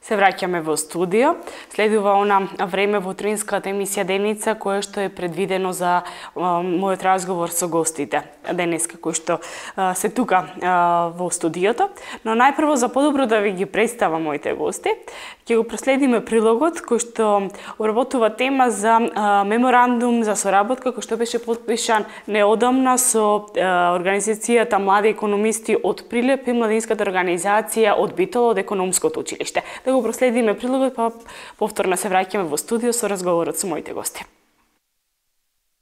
Се враќаме во студио. Следува она време во утринската емисија Деница, кое што е предвидено за мојот разговор со гостите денеска, кои што се тука во студиото. Но најпрво, за подобро да ви ги представам моите гости, ќе го проследиме прилогот кој што обработува тема за меморандум за соработка кој што беше потпишан неодамна со организацијата Млади економисти од Прилеп и младинската организација од Битола од Економското училиште. Да го проследиме прилогот, па повторно се враќаме во студио со разговорот со моите гости.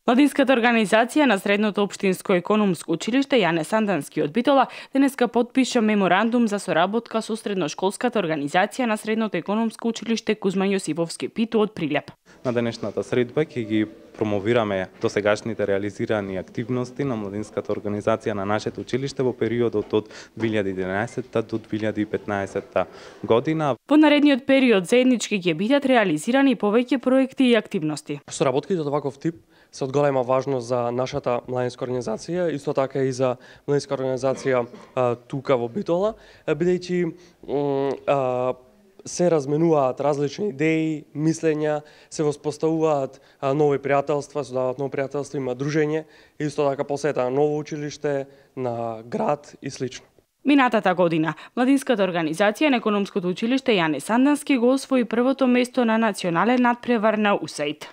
Младинската организација на Средното општинско економско училиште Јане Сандански од Битола денеска потпиша меморандум за соработка со средношколската организација на Средното економско училиште Кузман Јосифовски Питу од Прилеп. На денешната средба ќе ги промовираме досегашните реализирани активности на младинската организација на нашето училиште во периодот од 2011 до 2015 година. Во наредниот период заеднички ќе бидат реализирани повеќе проекти и активности. Соработките од ваков тип се од голема важност за нашата младинска организација, исто така и за младинска организација тука во Битола, бидејќи се разменуваат различни идеи, мислења, се воспоставуваат нови пријателства, создаваат нови пријателства, има дружење, исто така посета на ново училиште, на град и слично. Минатата година, младинската организација на Економското училиште Јане Сандански го освои првото место на национален надпревар на УСАИД.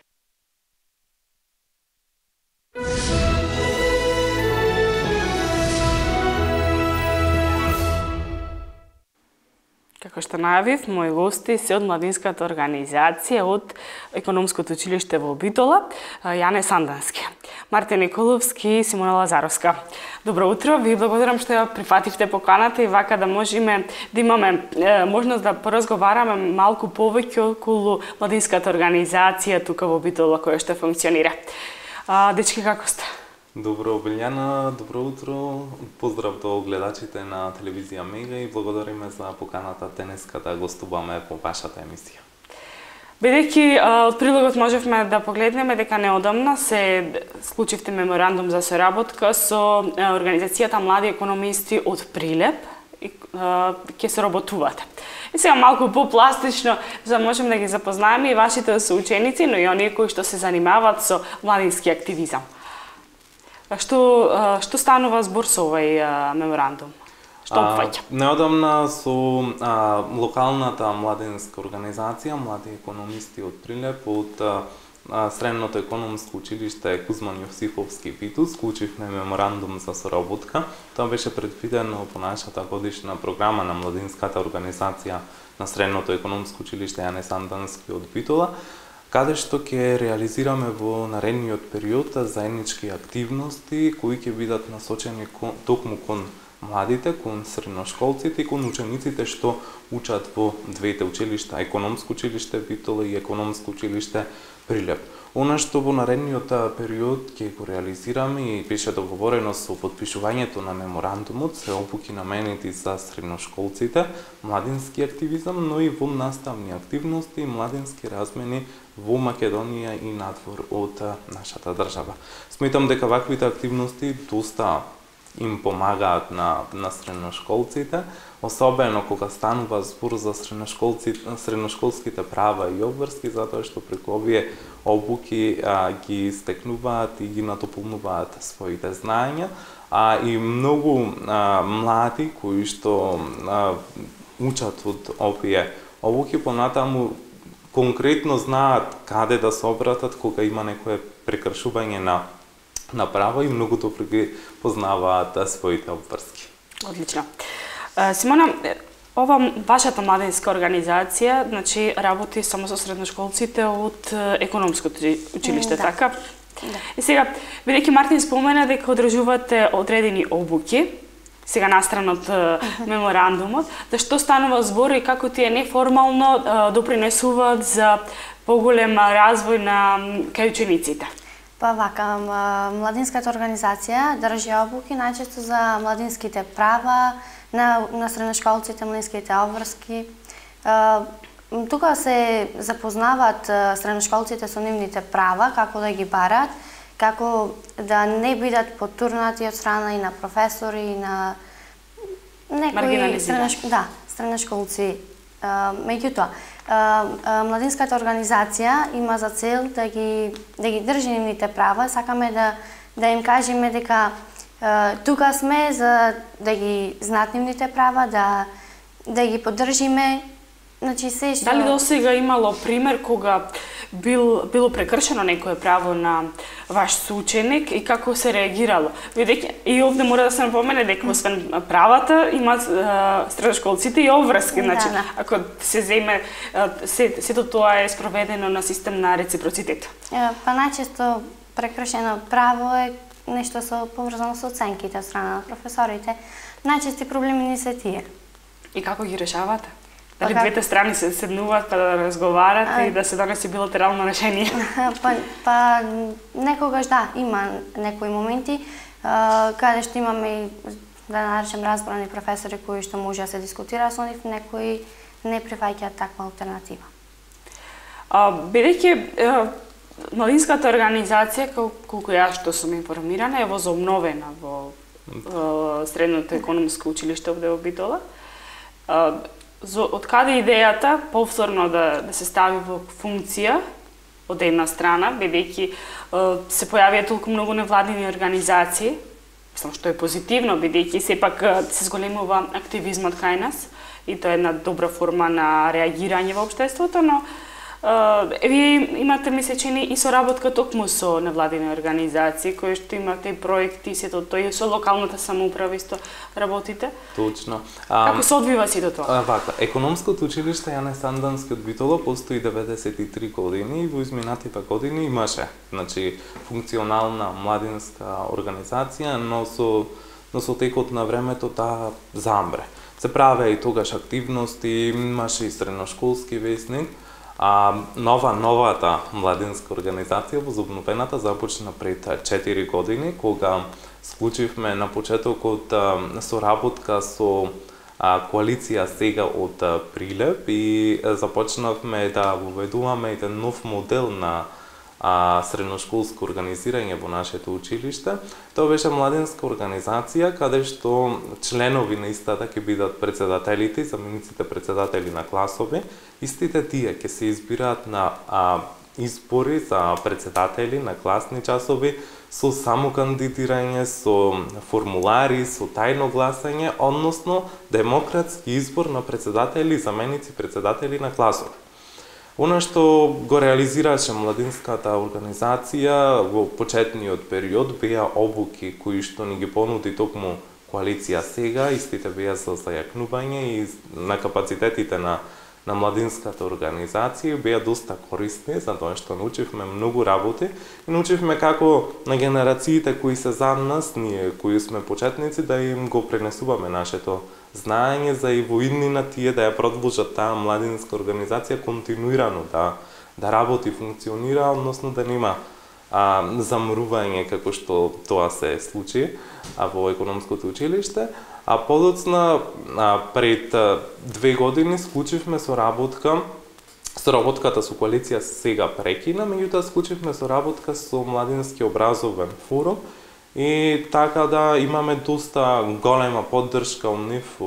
Како што најавив, мои гости се од младинската организација од Економското училиште во Битола, Јане Сандански, Мартин Николовски и Симона Лазаровска. Добро утро, ви благодарам што ја прифативте поканата и вака да можеме да имаме можност да поразговараме малку повеќе околу младинската организација тука во Битола која што функционира. Дечки, како сте? Добро, Билјана, добро утро. Поздрав до гледачите на телевизија Мега и благодариме за поканата денеска да гостуваме во вашата емисија. Бидејќи од прилогот можевме да погледнеме дека неодамна се склучивте меморандум за соработка со организацијата Млади економисти од Прилеп и ќе соработувате. И сега малку попластично, за да можеме да ги запознаеме и вашите соученици, но и оние кои што се занимаваат со младински активизам. Што станува збор со овој меморандум? Што опфаќа? Неодамна со локалната младинска организација, Млади економисти од Прилеп, од Средното економско училиште Кузман Јосифовски Питу, склучивме меморандум за соработка. Тоа беше предвидено по нашата годишна програма на младинската организација на Средното економско училиште Јане Сандански од Битола, каде што ќе реализираме во наредниот период заеднички активности кои ќе бидат насочени токму кон младите, кон средношколците и кон учениците што учат во двете училишта, Економско училиште Битола и Економско училиште Прилеп. Она што во наредниот период ќе го реализираме и беше договорено со потпишувањето на меморандумот, се обуки наменети за средношколците, младински активизам, но и во наставни активности и младински размени во Македонија и надвор од нашата држава. Сметам дека ваквите активности доста им помагаат на средношколците, особено кога станува збор за средношколските права и обврски, затоа што преку овие обуки ги стекнуваат и ги надополнуваат своите знаења, и многу млади кои што учат од овие обуки понатаму конкретно знаат каде да се обратат кога има некое прекршување на права и многу добро ги познаваат своите обврски. Одлично. Симона, ова вашата младинска организација, значи работи само со средношколците од Економското училиште, така? Да. И сега, бидејќи Мартин спомена дека одржувате одредени обуки, сега настрана од меморандумот, да што станува збор и како тие неформално допринесуваат за поголем развој на кај учениците? Па вака, младинската организација држи обуки најчесто за младинските права на средношколците, младинските обврски. Тука се запознаваат средношколците со нивните права, како да ги барат, како да не бидат потурнати од страна и на професори, и на некои средношколци Меѓутоа, младинската организација има за цел да ги држи нивните права. Сакаме да им кажеме дека тука сме за да ги знаат нивните права, да ги поддржиме. Значи се што... Дали до сега имало пример кога било прекршено некое право на ваш соученик и како се реагирало? Бидејќи и овде мора да се напомене дека освен правата имаат средошколците и обврски, значи ако се земе сето тоа е спроведено на систем на реципроцитет. Па најчесто прекршено право е нешто поврзано со оценките од страна на професорите. Најчести проблеми не се тие. И како ги решавате? Дали двете страни се седнуваат па да разговарат и да се донесе билатерално решение? Па некогаш има некои моменти каде што имаме, да наречем, разбрани професори кои што може да се дискутира со нив, некои не прифаќаат таква алтернатива. Бидејќи младинската организација, колку јас што сум информирана, е возобновена во Средното економско училиште овде во Битола. Од каде идејата повторно да се стави во функција од една страна, бидејќи се појавија толку многу невладини организации, мислам што е позитивно, бидејќи сепак се зголемува активизмот кај нас и тоа е една добра форма на реагирање во општеството, но вие имате, ми се чини, и соработка токму со невладини организации, кои што имате и проекти, сето тоа и со локалната самоуправа исто работите. Точно. Како се одвива сето тоа? Вака, економското училиште Јане Сандански од Битола постои 93 години и во изминатите години имаше, значи, функционална младинска организација, но со текот на времето таа замре. Се правеа и тогаш активности, имаше и средношколски весник. Новата младинска организација, возобновената, започна пред 4 години, кога склучивме на почетокот соработка со коалиција сега од Прилеп и започнавме да воведуваме еден нов модел на средношколско организирање во нашето училиште. Тоа беше младинска организација каде што членови на истата ќе бидат председателите и замениците председатели на класови. Истите тие ќе се избираат на избори за председатели на класни часови со самокандидирање, со формулари, со тајно гласање, односно демократски избор на председатели и заменици председатели на класови. Она што го реализираше младинската организација во почетниот период беа обуки кои што ни ги понуди токму коалиција сега, истите беа за зајакнување и на капацитетите на младинската организација беа доста корисни, затоа што научивме многу работи и научивме како на генерациите кои се зад нас, ние кои сме почетници, да им го пренесуваме нашето знаење за и во иднина тие да ја продолжат таа младинска организација континуирано да работи, функционира, односно да нема замрување како што тоа се случи во економското училиште. А подоцна пред 2 години склучивме соработка. Соработката со коалиција сега прекина, меѓутоа склучивме соработка со Младински образовен форум и така да имаме доста голема поддршка од нив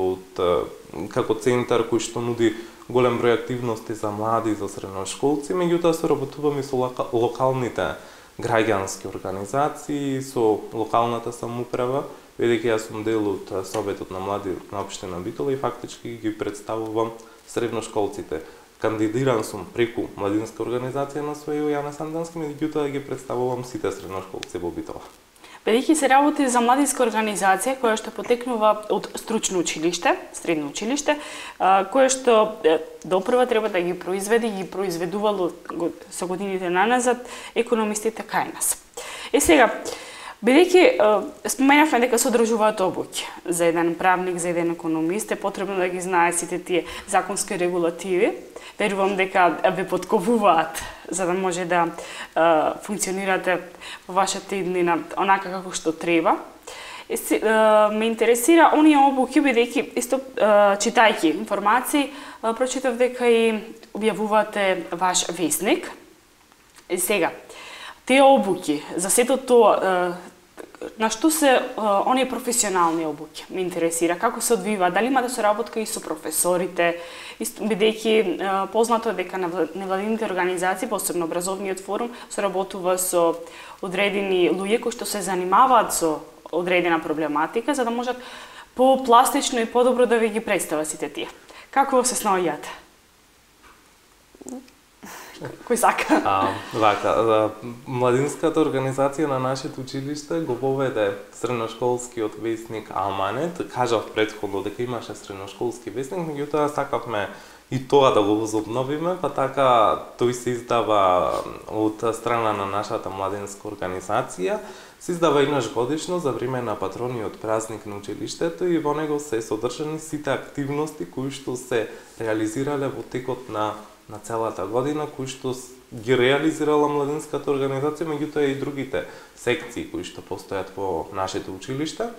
како центар кој што нуди голем број активности за млади и за средношколци, меѓутоа соработуваме со локалните граѓански организации, со локалната самоуправа, бидејќи јас сум дел од Советот на млади на општина Битола и фактички ги представувам средношколците. Кандидиран сум преку младинска организација на СВУ Јане Сандански, меѓутоа ги представувам сите средношколци во Битола. Бидејќи се работи за младинска организација која што потекнува од стручно училиште, средно училиште, кое што допрва треба да ги произведе и ги произведувало со годините наназад економистите кај нас. И сега, бидејќи споменавме дека се одржуваат обуки за еден правник, за еден економист, е потребно да ги знае сите тие законски регулативи. Верувам дека ве подковуваат за да може да функционирате во вашата иднина онака како што треба. Ме интересира оние обуки, бидејќи исто читајќи информации, прочитав дека и објавувате ваш весник. И сега, тие обуки за сето тоа на што се оние професионални обуки? Ме интересира како се одвива, дали има да соработка и со професорите, бидејќи познато е дека невладините организации, посебно образовниот форум, соработува со одредени луѓе кои што се занимаваат со одредена проблематика, за да можат по-пластично и по-добро да ви ги представат сите тие. Како се снаоѓате? Кој сака? Младинската организација на нашето училиште го поведе средношколскиот весник Алманет. Кажав претходно дека имаше средношколски весник, меѓутоа сакавме и тоа да го возобновиме, па така тој се издава од страна на нашата младинска организација. Се издава еднаш годишно за време на патрониот празник на училиштето и во него се содржани сите активности кои што се реализирале во текот на целата година, кои што ги реализирала младинската организација, меѓутоа и другите секции кои што постојат во нашето училиште.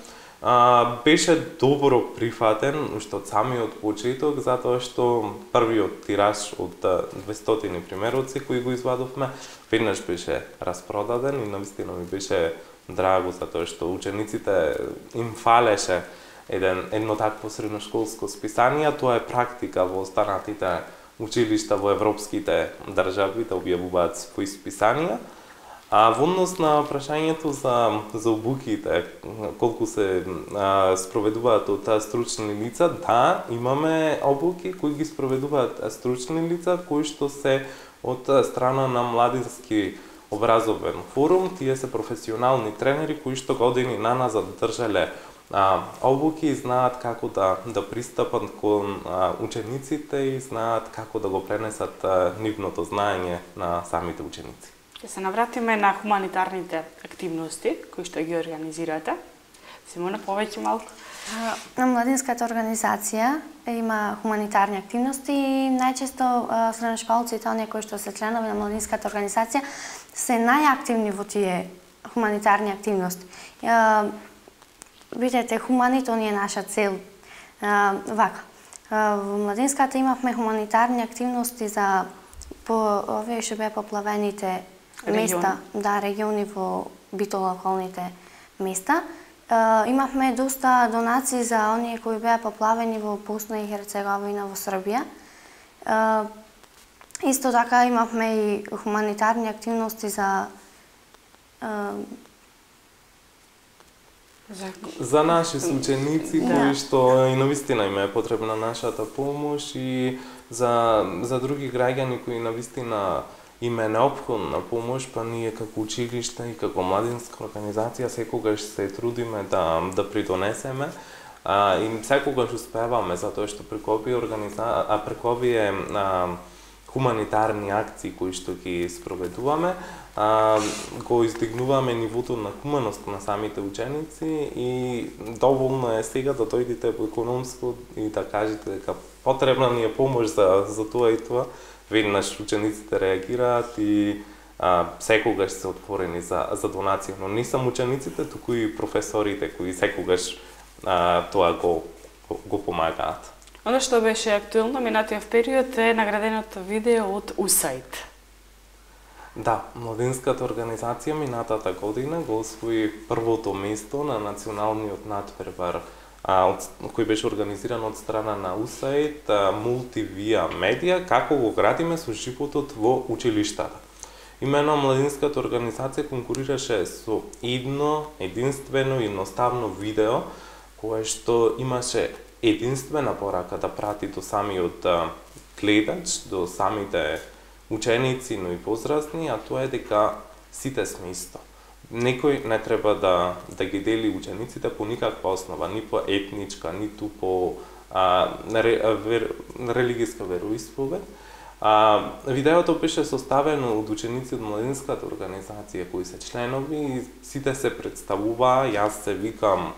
Беше добро прифатен уште од самиот почеток, затоа што првиот тираж од 200 примероци кои го извадовме, веднаш беше распродаден и навистина ми беше драго затоа што учениците им фалеше едно такво средношколско списание. Тоа е практика во останатите училишта во европските држави да објавуваат свои списанија. А во однос на прашањето за обуките, колку се спроведуваат од стручни лица, да, имаме обуки кои ги спроведуваат стручни лица, кои што се од страна на младински образовен форум. Тие се професионални тренери кои што години наназад држале обуки и знаат како да пристапат кон учениците и знаат како да го пренесат нивното знаење на самите ученици. Ќе се навратиме на хуманитарните активности кои што ги организирате. Симона, повеќе малку. Младинската организација има хуманитарни активности и најчесто средношколците, оние кои што се членови на младинската организација, се најактивни во тие хуманитарни активности. Видете, хуманито ни е наша цел. Во младинската имавме хуманитарни активности за овие што беа поплавените места, региони во Битола, околните места. Имавме доста донации за оние кои беа поплавени во Босна и Херцеговина, во Србија. Исто така имавме и хуманитарни активности за наши ученици кои што и навистина им е потребна нашата помош и за други граѓани кои навистина им е неопходна помош, па ние како училиште и како младинска организација секогаш се трудиме да придонесеме и секогаш успеваме затоа што преку овие хуманитарни акции кои што ги спроведуваме, го издигнуваме нивото на хуманост на самите ученици и доволно е сега да дојдете во економско и да кажете дека потребна ни е помош за тоа и тоа. Веднаш учениците реагираат и секогаш се отворени за донација, но не само учениците, туку и професорите кои секогаш тоа го помагаат. Оно што беше актуелно минатиот период е награденото видео од USAID. Да, младинската организација минатата година го освои првото место на националниот надпревар кој беше организиран од страна на USAID Multivia Media, како го градиме со животот во училиштата. Имено младинската организација конкурираше со единствено и едноставно видео кое што имаше единствена порака да прати до самиот гледач, до самите ученици, но и возрастни, а тоа е дека сите сме исто. Некој не треба да ги дели учениците по никаква основа, ни по етничка, ниту по религиска вероисповед. Видеото беше составено од ученици од младинската организација кои се членови и сите се представуваа. Јас се викам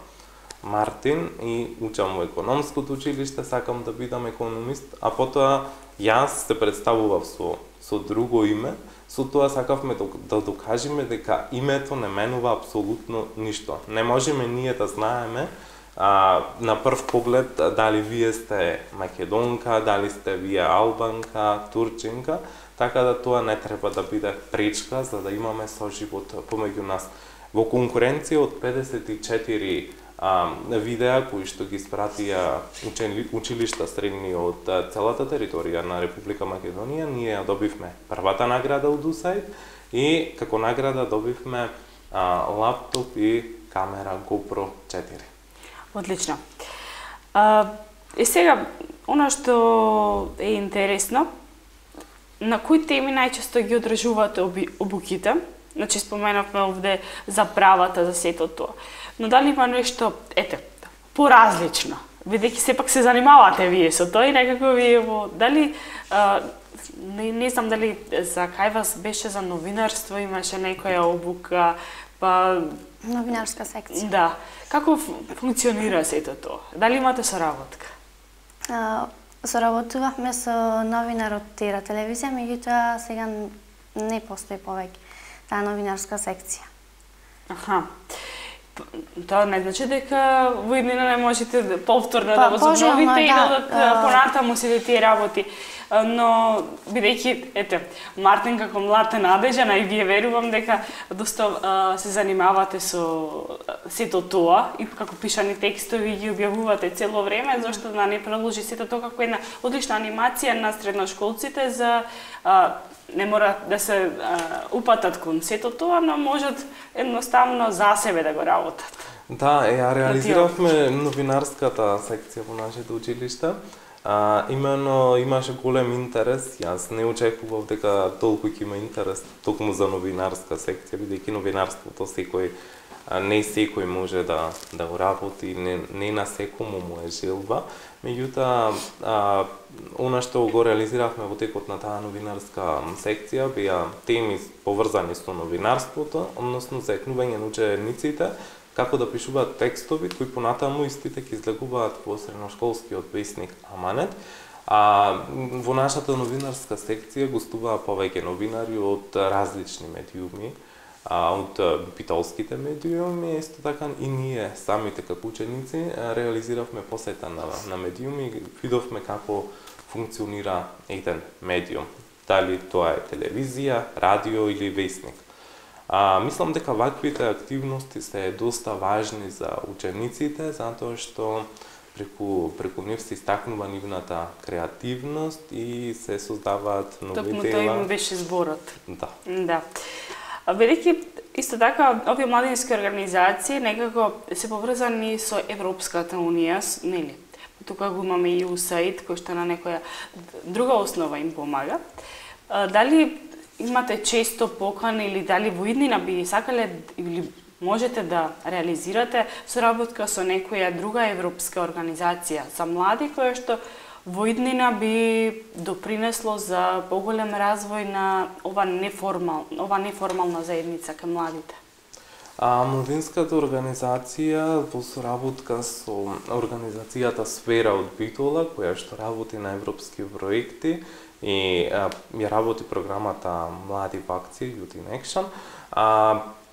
Мартин и учам во економското училиште, сакам да бидам економист, а потоа јас се представував со друго име. Со тоа сакавме да докажеме дека името не менува апсолутно ништо. Не можеме ние да знаеме на прв поглед дали вие сте македонка, дали сте вие албанка, турчинка, така да тоа не треба да биде пречка за да имаме соживот помеѓу нас. Во конкуренција од 54 видеа кои што ги испратија училишта средни од целата територија на Република Македонија, ние ја добивме првата награда од USAID и како награда добивме лаптоп и камера GoPro 4. Одлично. И сега, она што е интересно, на кои теми најчесто ги одржувате обуките? Значи, споменавме овде за правата, за сето тоа. Но дали има нешто, поразлично? Бидејќи сепак се занимавате вие со тоа и некако вие дали не знам дали за кај вас беше за новинарство, имаше некоја обука, па Новинарска секција. Да. Како функционира сето тоа? Дали имате соработка? Соработувавме со новинар од Тера телевизија, меѓутоа сега не постои повеќе таа новинарска секција. Аха. Тоа не значи дека во иднина не можете повторно да возобновите и да понатаму сите тие работи. Но бидејќи Мартин како млад е надежан, и вие верувам дека доста се занимавате со сето тоа и како пишани текстови ги објавувате цело време, зашто да не продолжи сето тоа како една одлична анимација на средношколците за не мора да се упатат кон сето тоа, но можат едноставно за себе да го работат. Да, ја реализиравме новинарската секција во нашите училишта. Имено имаше голем интерес. Јас не очекував дека толку ќе има интерес токму за новинарска секција, бидејќи новинарството не секој може да го работи, не на секому му е желба. Меѓутоа, она што го реализиравме во текот на таа новинарска секција беа теми поврзани со новинарството, односно заекнување на учениците како да пишуваат текстови кои понатаму истите ќе излегуваат во средношколскиот весник Аманет. Во нашата новинарска секција гостуваа повеќе новинари од различни медиуми, од битолските медиуми, исто така и ние самите како ученици реализиравме посета на медиуми и видовме како функционира еден медиум. Дали тоа е телевизија, радио или весник. Мислам дека ваквите активности се доста важни за учениците, затоа што преку нив се истакнува нивната креативност и се создаваат нови дела. Токму тоа им беше зборот. Да. Бидејќи исто така овие младински организации некако се поврзани со Европската унија, нели? Тука го имаме и USAID кој што на некоја друга основа им помага. Дали имате често покани или дали во иднина би сакале или можете да реализирате соработка со некоја друга европска организација за млади која што во иднина би допринесло за поголем развој на ова неформална заедница кај младите? Младинската организација во соработка со организацијата Сфера од Битола, која што работи на европски проекти и ја работи програмата Млади в акција, Youth in Action,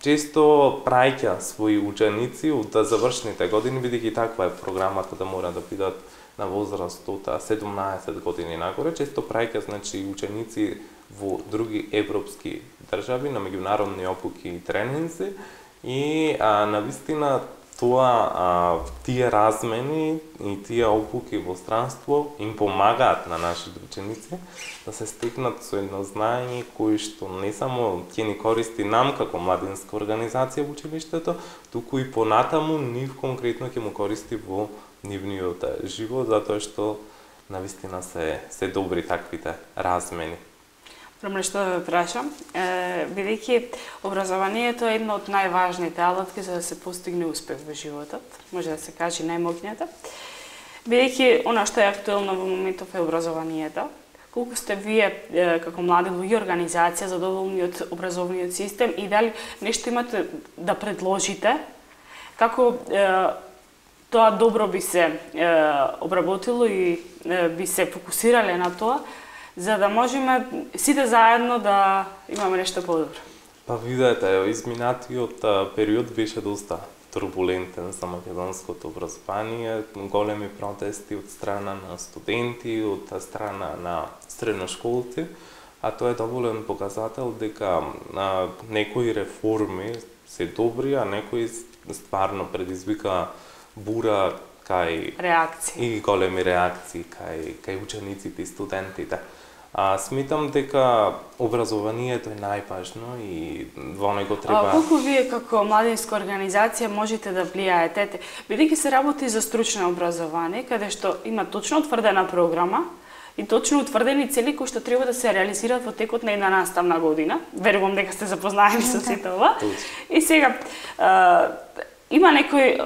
често праќа своји ученици од завршните години, бидејќи таква е програмата да мора да бидат на возраст од 17 години нагоре, често праќа ученици во други европски држави на меѓународни опуки и тренинзи и навистина тоа тие размени и тие опуки во странство им помагаат на нашите ученици да се стекнат со едно знаење кој што не само ќе ни користи нам како младинска организација во училиштето, туку и понатаму нив конкретно ќе му користи во нивниот живот, затоа што навистина се добри таквите размени. Прво нешто да ве прашам, бидејќи образованието е една од најважните алатки за да се постигне успех во животот, може да се каже најмоќната. Бидејќи она што е актуелно во моментов е образованието, колку сте вие како млади луѓе организација задоволни од образовниот систем и дали нешто имате да предложите како тоа добро би се обработило и би се фокусирале на тоа, за да можеме сите заедно да имаме нешто подобро? Па видете, изминатиот период беше доста турбулентен за македонското образование, големи протести од страна на студенти, од страна на средношколци, а тоа е доволен показател дека некои реформи се добри, а некои стварно предизвика бура кај реакции и големи реакции кај учениците и студентите. Сметам дека образованието е најважно и во него треба... Колку вие како младинска организација можете да влијаете, бидејќи се работи за стручно образование, каде што има точно утврдена програма и точно утврдени цели кои што треба да се реализираат во текот на една наставна година. Верувам дека сте запознаени со сите ова. И сега, има некој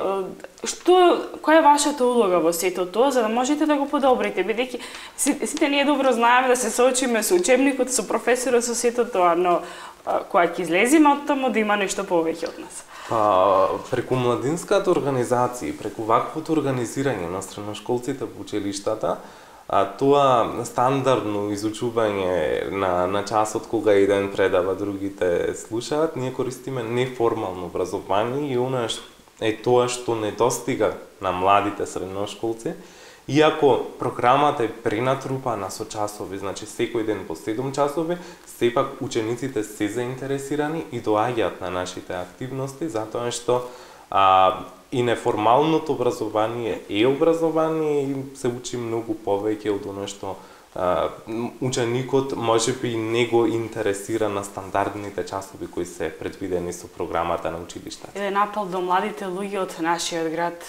која е вашата улога во сето тоа за да можете да го подобрите, бидејќи сите ние добро знаеме да се соочиме со учебникот, со професорот, со сето тоа, но кога ќе излеземе од таму да има нешто повеќе од нас. Преку младинската организација, преку ваквото организирање на средношколците во училиштата, тоа стандардно изучување на часот кога еден предава, другите слушаат, ние користиме неформално образование и она е тоа што недостига на младите средношколци. Иако програмата е пренатрупана со часови, значи секој ден по 7 часови, сепак учениците се заинтересирани и доаѓаат на нашите активности, затоа што и неформалното образование е образование и се учи многу повеќе од оно што ученикот можеби не го интересира на стандардните часови кои се предвидени со програмата на училиштата. Еден апел до младите луѓе од нашиот град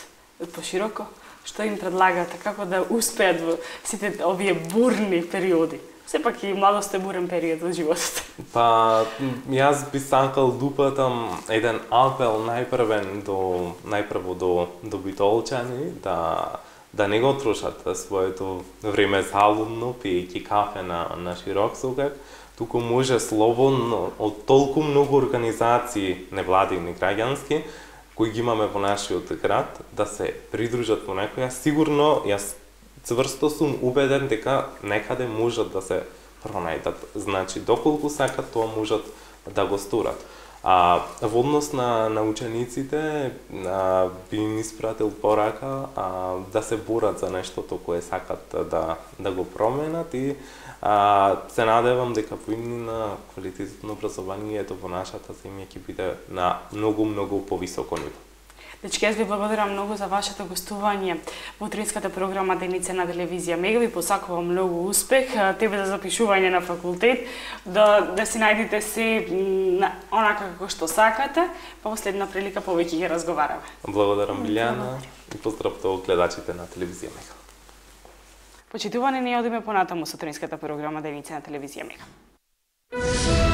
пошироко, што им предлагате, како да успеат во сите овие бурни периоди? Сепак и младост е бурен период во животот. Јас би сакал да упатам еден апел најпрво до битолчани, да не го трошат своето време залудно, пиејќи кафе на широк сокак, туку може слободно од толку многу организации невладини граѓански, кои ги имаме во нашиот град, да се придружат во некоја. Сигурно, јас цврсто сум убеден дека некаде можат да се пронајдат. Значи, доколку сакат, тоа можат да го сторат. Во однос на учениците, би им испратил порака да се борат за нештото кое сакат да го променат и се надевам дека по на квалитетот на образованието во нашата земја ќе биде на многу повисоко ниво. Дечки, јас ви благодарам многу за вашето гостување во утринската програма Деница на телевизија Мега. Ви посакувам многу успех, тебе за запишување на факултет, да си најдете се онака како што сакате, па во следна прилика повеќе ќе разговараме. Благодарам, Билјана, и поздрав до гледачите на телевизија Мега. Почитувани, ние одиме понатаму со утринската програма Деница на телевизија Мега.